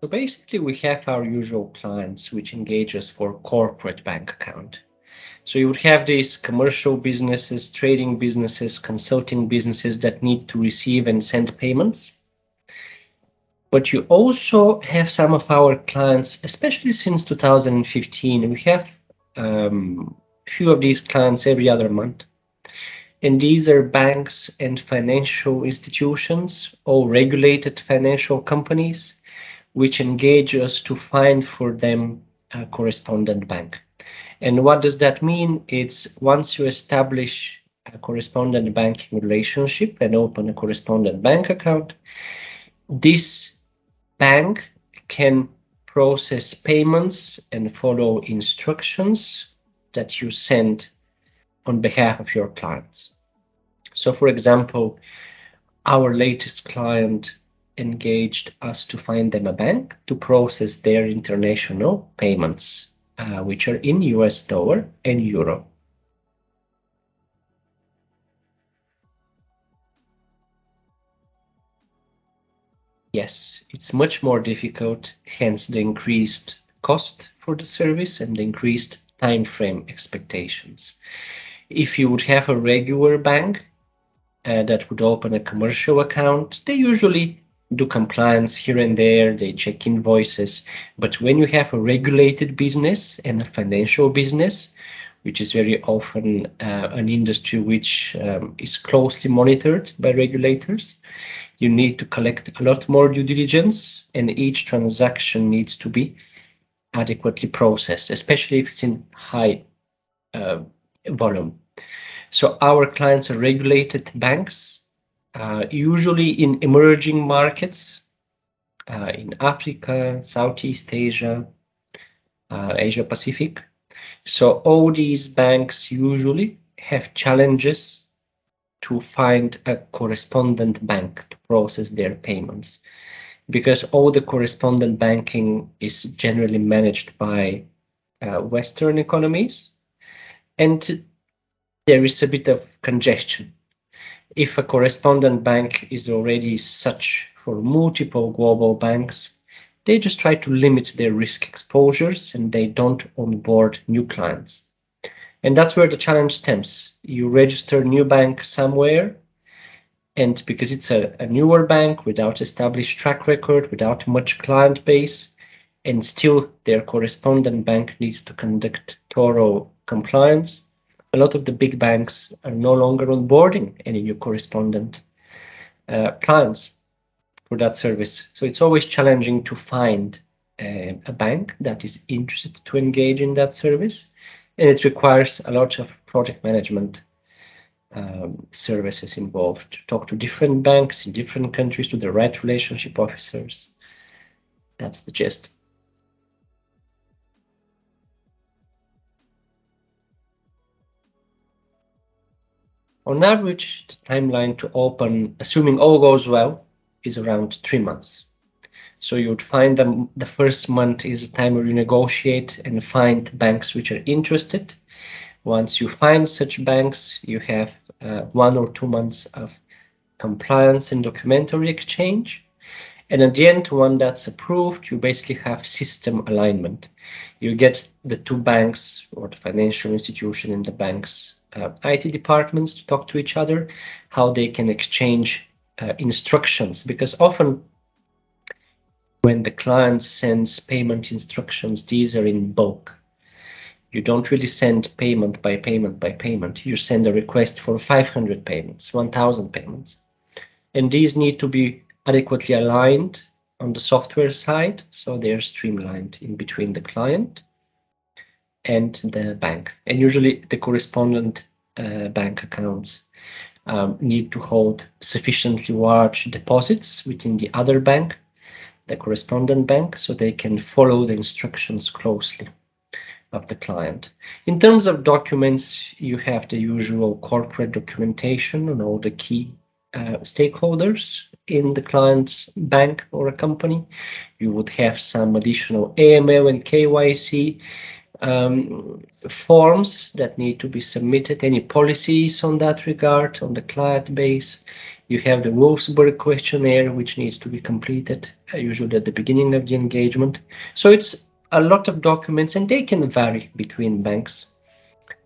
So basically, we have our usual clients which engage us for corporate bank account. So you would have these commercial businesses, trading businesses, consulting businesses that need to receive and send payments. But you also have some of our clients, especially since 2015, we have few of these clients every other month. And these are banks and financial institutions or regulated financial companies which engage us to find for them a correspondent bank. And what does that mean? It's once you establish a correspondent banking relationship and open a correspondent bank account, this bank can process payments and follow instructions that you send on behalf of your clients. So, for example, our latest client engaged us to find them a bank to process their international payments, which are in US dollar and euro. Yes, it's much more difficult, hence the increased cost for the service and the increased time frame expectations. If you would have a regular bank that would open a commercial account, they usually do compliance here and there, they check invoices. But when you have a regulated business and a financial business, which is very often an industry which is closely monitored by regulators, you need to collect a lot more due diligence, and each transaction needs to be adequately processed, especially if it's in high volume. So our clients are regulated banks, usually in emerging markets, in Africa, Southeast Asia, Asia Pacific. So all these banks usually have challenges to find a correspondent bank to process their payments, because all the correspondent banking is generally managed by Western economies, and there is a bit of congestion. If a correspondent bank is already such for multiple global banks, they just try to limit their risk exposures and they don't onboard new clients. And that's where the challenge stems. You register a new bank somewhere, and because it's a newer bank without established track record, without much client base, and still their correspondent bank needs to conduct thorough compliance, a lot of the big banks are no longer onboarding any new correspondent clients for that service. So it's always challenging to find a bank that is interested to engage in that service, and it requires a lot of project management services involved to talk to different banks in different countries, to the right relationship officers. That's the gist. On average, the timeline to open, assuming all goes well, is around 3 months. So you would find them the first month is a time where you negotiate and find banks which are interested. Once you find such banks, you have 1 or 2 months of compliance and documentary exchange. And at the end, one that's approved, you basically have system alignment. You get the two banks or the financial institution and the bank's IT departments to talk to each other, how they can exchange instructions, because often when the client sends payment instructions, these are in bulk. You don't really send payment by payment by payment. You send a request for 500 payments, 1,000 payments. And these need to be adequately aligned on the software side, so they're streamlined in between the client and the bank. And usually the correspondent bank accounts need to hold sufficiently large deposits within the other bank, the correspondent bank, so they can follow the instructions closely of the client. In terms of documents, you have the usual corporate documentation on all the key stakeholders in the client's bank or a company. You would have some additional AML and KYC forms that need to be submitted, any policies on that regard on the client base, You have the Wolfsburg questionnaire, which needs to be completed usually at the beginning of the engagement. So it's a lot of documents, and they can vary between banks.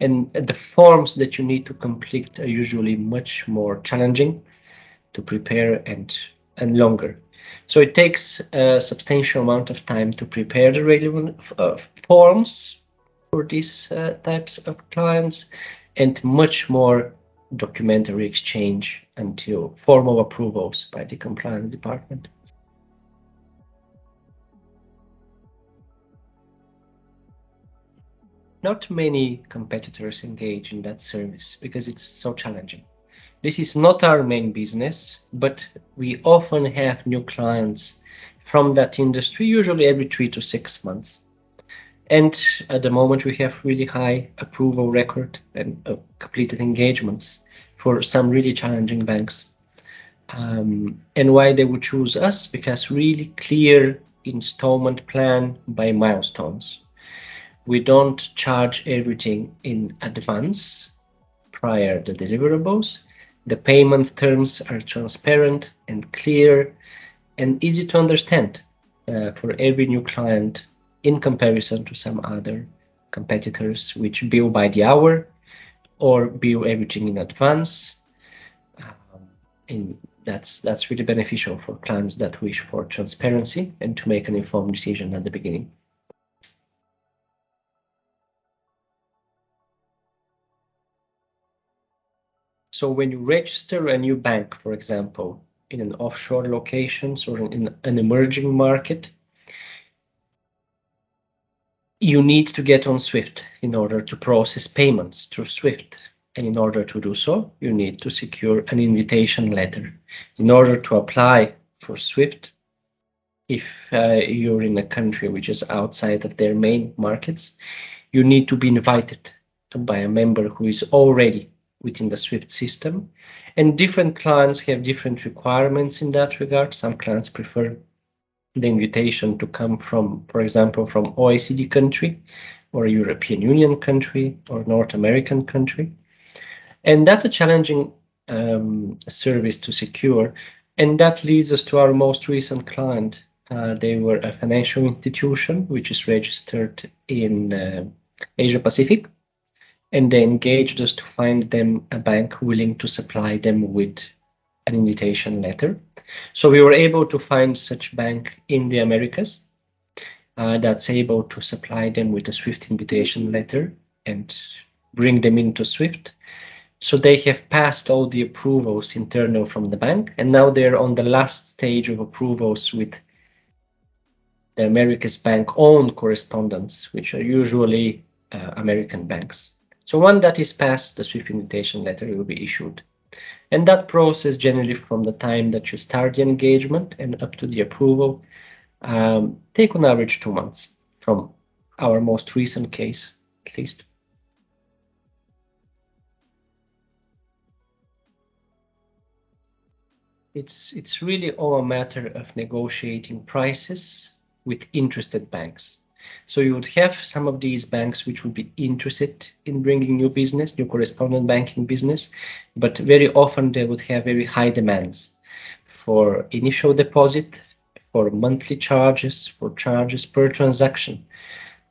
And the forms that you need to complete are usually much more challenging to prepare and longer. So it takes a substantial amount of time to prepare the relevant forms for these types of clients, and much more documentary exchange until formal approvals by the compliance department. Not many competitors engage in that service because it's so challenging. This is not our main business, but we often have new clients from that industry, usually every 3 to 6 months. And at the moment, we have really high approval record and completed engagements for some really challenging banks. And why they would choose us? Because really clear installment plan by milestones. We don't charge everything in advance prior to deliverables. The payment terms are transparent and clear and easy to understand for every new client in comparison to some other competitors which bill by the hour or bill everything in advance. And that's really beneficial for clients that wish for transparency and to make an informed decision at the beginning. So when you register a new bank, for example, in an offshore locations or in an emerging market, you need to get on SWIFT in order to process payments through SWIFT. And in order to do so, you need to secure an invitation letter. In order to apply for SWIFT, if you're in a country which is outside of their main markets, you need to be invited by a member who is already within the SWIFT system. And different clients have different requirements in that regard. Some clients prefer the invitation to come from, for example, from OECD country or European Union country or North American country. And that's a challenging service to secure. And that leads us to our most recent client. They were a financial institution which is registered in Asia Pacific, and they engaged us to find them a bank willing to supply them with an invitation letter. So we were able to find such bank in the Americas that's able to supply them with a SWIFT invitation letter and bring them into SWIFT. So they have passed all the approvals internal from the bank, and now they're on the last stage of approvals with the Americas bank own correspondents, which are usually American banks. So when that is passed, the SWIFT invitation letter will be issued. And that process, generally from the time that you start the engagement and up to the approval, take on average 2 months from our most recent case, at least. It's really all a matter of negotiating prices with interested banks. So you would have some of these banks which would be interested in bringing new business, new correspondent banking business, but very often they would have very high demands for initial deposit, for monthly charges, for charges per transaction.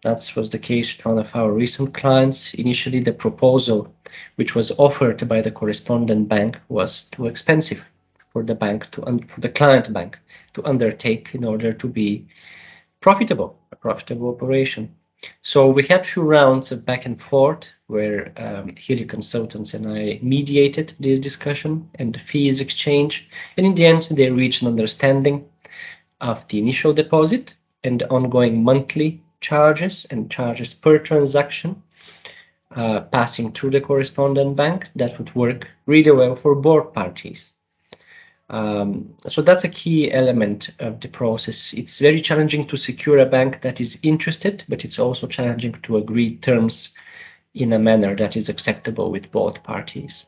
That was the case with one of our recent clients. Initially, the proposal which was offered by the correspondent bank was too expensive for the bank for the client bank to undertake in order to be profitable, a profitable operation. So we had a few rounds of back and forth where Healy Consultants and I mediated this discussion and the fees exchange. And in the end, they reached an understanding of the initial deposit and the ongoing monthly charges and charges per transaction passing through the correspondent bank that would work really well for both parties. So that's a key element of the process. It's very challenging to secure a bank that is interested, but it's also challenging to agree terms in a manner that is acceptable with both parties.